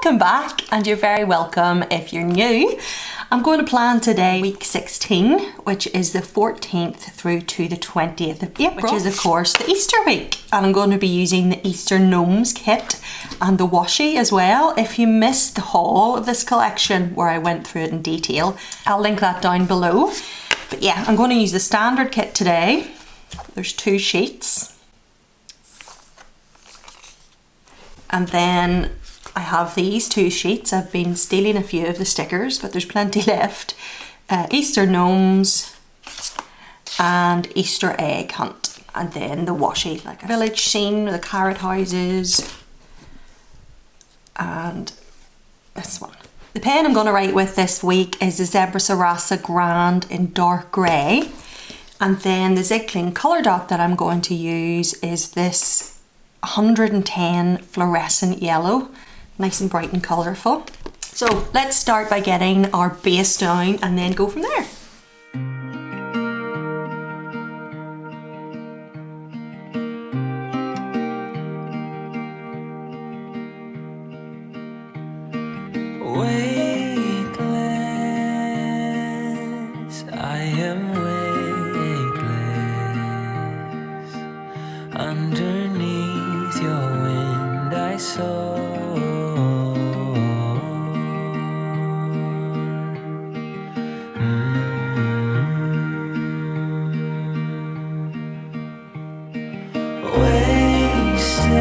welcome back, and you're very welcome if you're new. I'm going to plan today week 16, which is the 14th through to the 20th of April, which is of course the Easter week, and I'm going to be using the Easter Gnomes kit and the washi as well. If you missed the haul of this collection where I went through it in detail, I'll link that down below. But yeah, I'm going to use the standard kit today. There's 2 sheets. And then I have these 2 sheets. I've been stealing a few of the stickers, but there's plenty left. Easter Gnomes and Easter Egg Hunt. And then the washi, like a village scene with the carrot houses. And this one. The pen I'm going to write with this week is the Zebra Sarasa Grand in dark grey. And then the Zig-Cling colour dot that I'm going to use is this 110 fluorescent yellow, nice and bright and colourful. So let's start by getting our base down and then go from there. Weightless, I am weightless. Underneath your wind I soar. Wasted,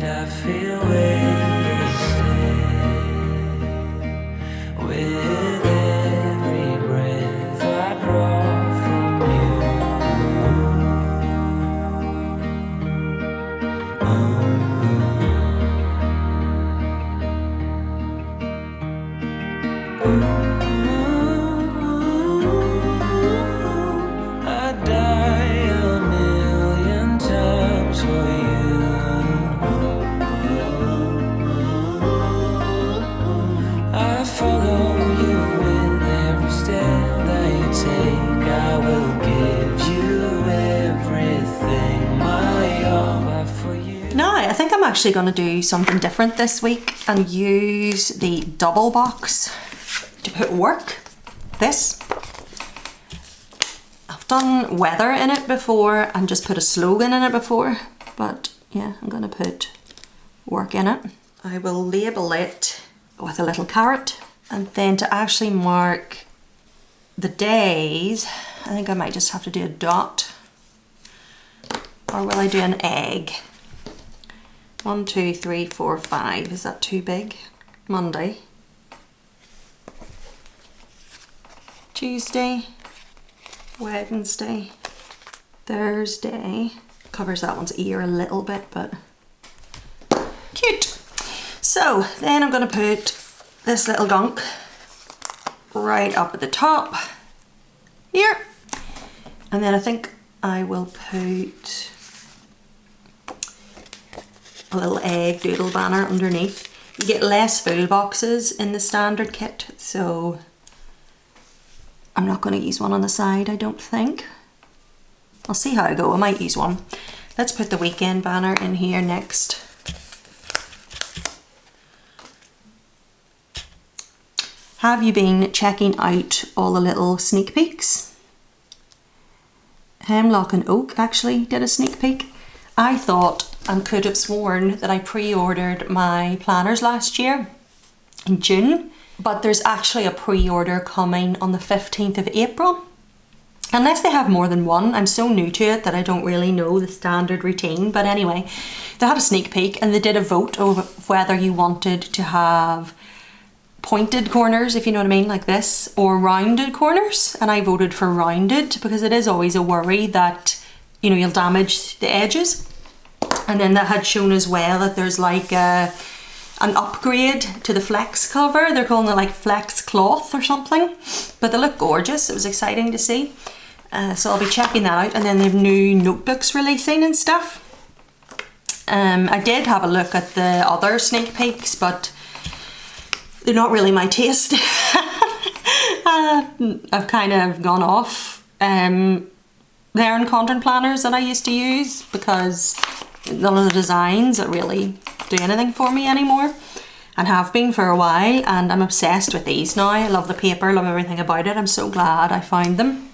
I feel wasted. With every breath I draw from you. I'd die a million times for you. I follow you with every step that you take. I will give you everything, my all for you. Now, I think I'm actually going to do something different this week and use the double box to put work. This. I've done weather in it before and just put a slogan in it before, but yeah, I'm going to put work in it. I will label it with a little carrot, and then to actually mark the days, I think I might just have to do a dot. Or will I do an egg? 1, 2, 3, 4, 5. Is that too big? Monday. Tuesday. Wednesday. Thursday. Covers that one's ear a little bit, but cute. So then I'm going to put this little gunk right up at the top here. And then I think I will put a little egg doodle banner underneath. You get less full boxes in the standard kit, so I'm not going to use one on the side, I don't think. I'll see how I go, I might use one. Let's put the weekend banner in here next. Have you been checking out all the little sneak peeks? Hemlock and Oak actually did a sneak peek. I thought and could have sworn that I pre-ordered my planners last year in June, but there's actually a pre-order coming on the 15th of April. Unless they have more than one. I'm so new to it that I don't really know the standard routine, but anyway, they had a sneak peek and they did a vote over whether you wanted to have pointed corners, if you know what I mean, like this, or rounded corners, and I voted for rounded because it is always a worry that, you know, you'll damage the edges. And then that had shown as well that there's like an upgrade to the flex cover. They're calling it like flex cloth or something, but they look gorgeous. It was exciting to see. So I'll be checking that out. And then they have new notebooks releasing and stuff. I did have a look at the other sneak peeks, but they're not really my taste. I've kind of gone off the Erin content planners that I used to use because none of the designs are really do anything for me anymore, and have been for a while, and I'm obsessed with these now. I love the paper, love everything about it. I'm so glad I found them.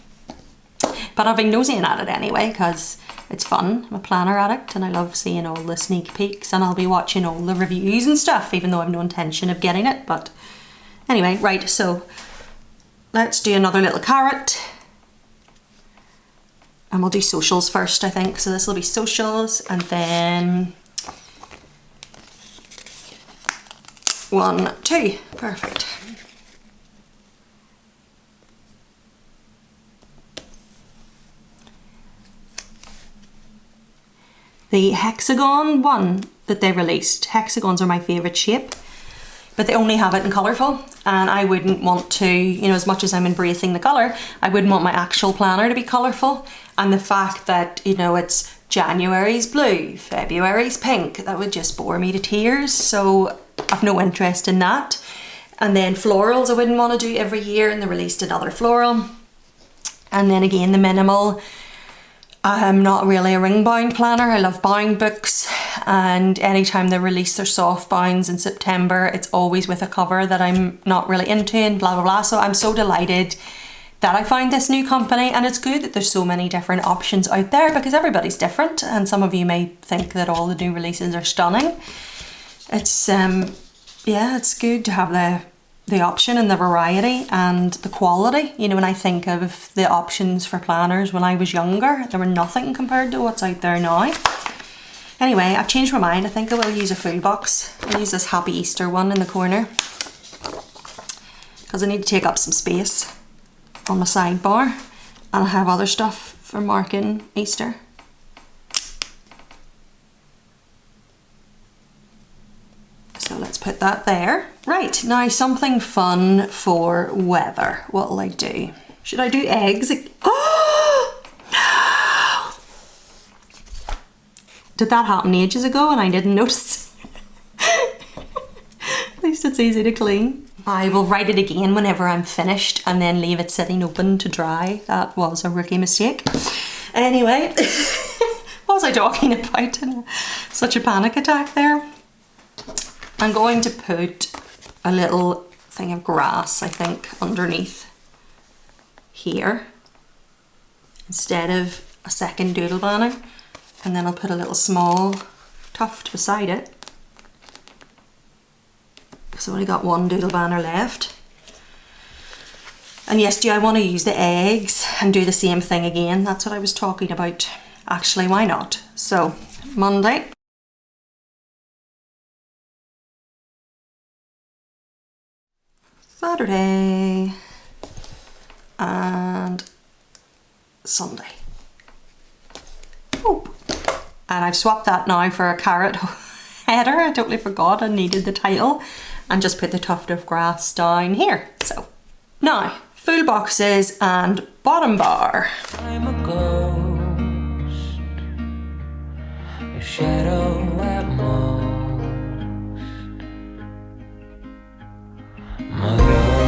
But I've been nosying at it anyway because it's fun. I'm a planner addict and I love seeing all the sneak peeks, and I'll be watching all the reviews and stuff even though I've no intention of getting it. But anyway, right, so let's do another little carrot. And we'll do socials first, I think. So this will be socials, and then 1, 2. Perfect. The hexagon one that they released. Hexagons are my favourite shape, but they only have it in colourful, and I wouldn't want to, you know, as much as I'm embracing the colour, I wouldn't want my actual planner to be colourful. And the fact that, you know, it's January's blue, February's pink, that would just bore me to tears, so I've no interest in that. And then florals I wouldn't want to do every year, and they released another floral. And then again, the minimal, I'm not really a ring bound planner. I love bound books, and anytime they release their soft bounds in September, it's always with a cover that I'm not really into, and blah blah blah. So I'm so delighted that I found this new company, and it's good that there's so many different options out there because everybody's different, and some of you may think that all the new releases are stunning. It's yeah, it's good to have the option and the variety and the quality. You know, when I think of the options for planners when I was younger, there were nothing compared to what's out there now. Anyway, I've changed my mind. I think I will use a full box. I'll use this Happy Easter one in the corner because I need to take up some space on my sidebar, and I have other stuff for marking Easter. So let's put that there. Right, now something fun for weather. What will I do? Should I do eggs? Oh, no! Did that happen ages ago and I didn't notice? At least it's easy to clean. I will write it again whenever I'm finished and then leave it sitting open to dry. That was a rookie mistake. Anyway, what was I talking about? Such a panic attack there. I'm going to put a little thing of grass, I think, underneath here instead of a second doodle banner, and then I'll put a little small tuft beside it. So I've only got one doodle banner left. And yes, do I want to use the eggs and do the same thing again? That's what I was talking about. Actually, why not? So, Monday. Saturday. And Sunday. Oh. And I've swapped that now for a carrot header. I totally forgot I needed the title. And just put the tuft of grass down here. So, now, full boxes and bottom bar. I'm a ghost, a shadow at most. My love.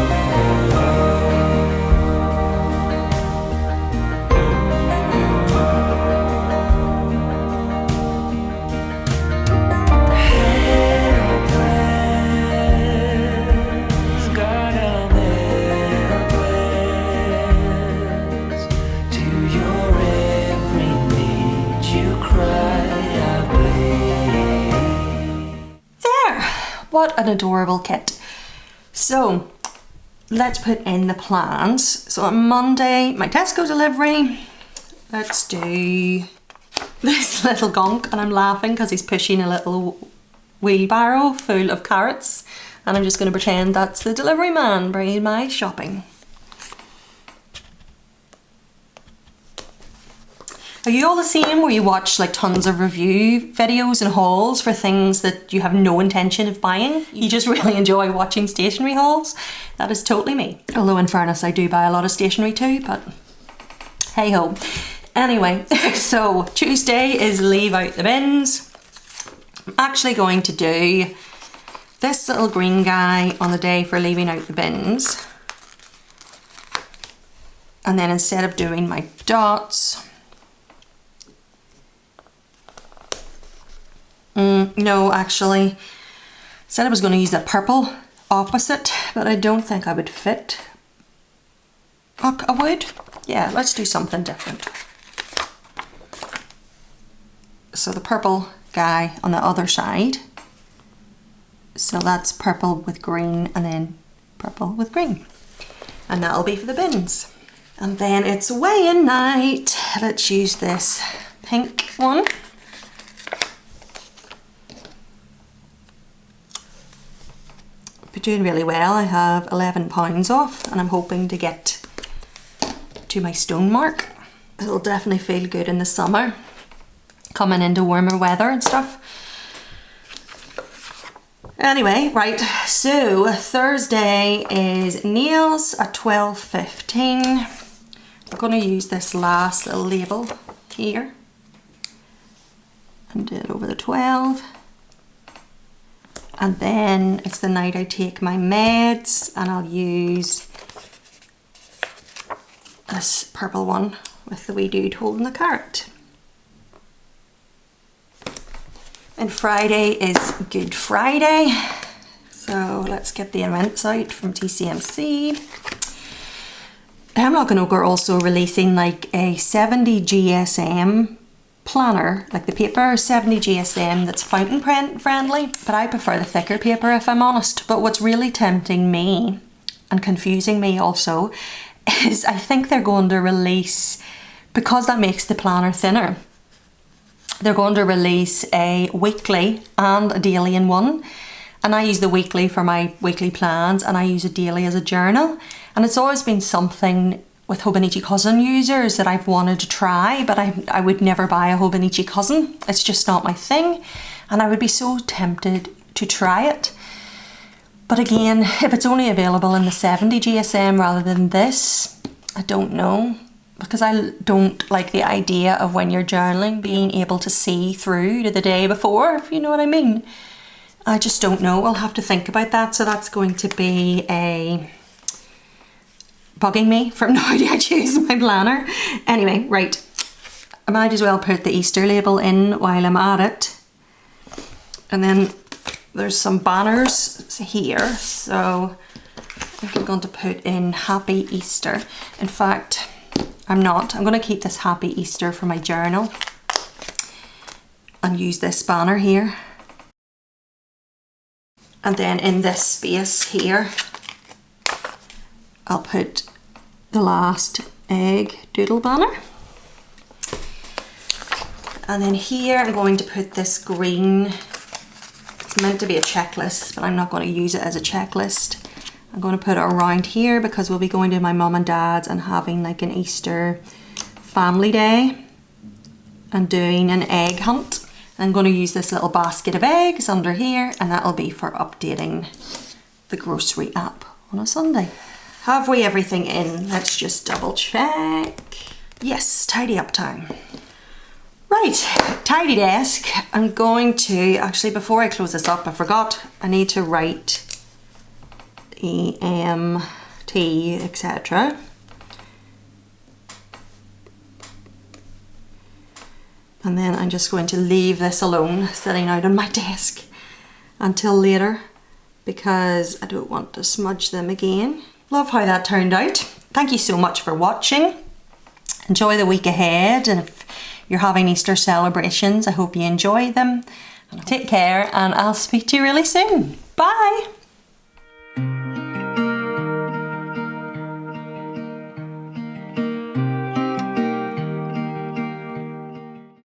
What an adorable kit. So let's put in the plans. So on Monday, my Tesco delivery. Let's do this little gonk, and I'm laughing because he's pushing a little wheelbarrow full of carrots, and I'm just going to pretend that's the delivery man bringing my shopping. Are you all the same where you watch like tons of review videos and hauls for things that you have no intention of buying? You just really enjoy watching stationery hauls? That is totally me. Although in fairness, I do buy a lot of stationery too, but hey ho. Anyway, so Tuesday is leave out the bins. I'm actually going to do this little green guy on the day for leaving out the bins. And then instead of doing my dots, No, actually, said I was going to use the purple opposite, but I don't think I would fit. Oh, I would? Yeah, let's do something different. So the purple guy on the other side. So that's purple with green and then purple with green. And that'll be for the bins. And then it's weighing night. Let's use this pink one. Been doing really well. I have 11 pounds off and I'm hoping to get to my stone mark. It'll definitely feel good in the summer, coming into warmer weather and stuff. Anyway, right, so Thursday is nails at 12:15. I'm going to use this last little label here and do it over the 12. And then it's the night I take my meds and I'll use this purple one with the wee dude holding the carrot. And Friday is Good Friday. So let's get the events out from TCMC. Hemlock Oak are also releasing like a 70 GSM planner, like the paper 70 GSM that's fountain pen friendly, but I prefer the thicker paper if I'm honest. But what's really tempting me and confusing me also is I think they're going to release, because that makes the planner thinner, they're going to release a weekly and a daily in one. And I use the weekly for my weekly plans and I use a daily as a journal. And it's always been something with Hobonichi Cousin users that I've wanted to try, but I would never buy a Hobonichi Cousin. It's just not my thing. And I would be so tempted to try it. But again, if it's only available in the 70 GSM rather than this, I don't know. Because I don't like the idea of when you're journaling being able to see through to the day before, if you know what I mean. I just don't know. I'll have to think about that. So that's going to be bugging me from now to I choose my planner. Anyway, right. I might as well put the Easter label in while I'm at it. And then there's some banners here. So I think I'm going to put in Happy Easter. In fact, I'm not. I'm going to keep this Happy Easter for my journal and use this banner here. And then in this space here, I'll put the last egg doodle banner. And then here I'm going to put this green. It's meant to be a checklist, but I'm not going to use it as a checklist. I'm going to put it around here because we'll be going to my mum and dad's and having like an Easter family day and doing an egg hunt. I'm going to use this little basket of eggs under here and that'll be for updating the grocery app on a Sunday. Have we everything in? Let's just double check. Yes, tidy up time. Right, tidy desk. I'm going to, actually before I close this up, I forgot, I need to write EMT, etc. And then I'm just going to leave this alone sitting out on my desk until later because I don't want to smudge them again. Love how that turned out. Thank you so much for watching. Enjoy the week ahead, and if you're having Easter celebrations, I hope you enjoy them. Take care and I'll speak to you really soon.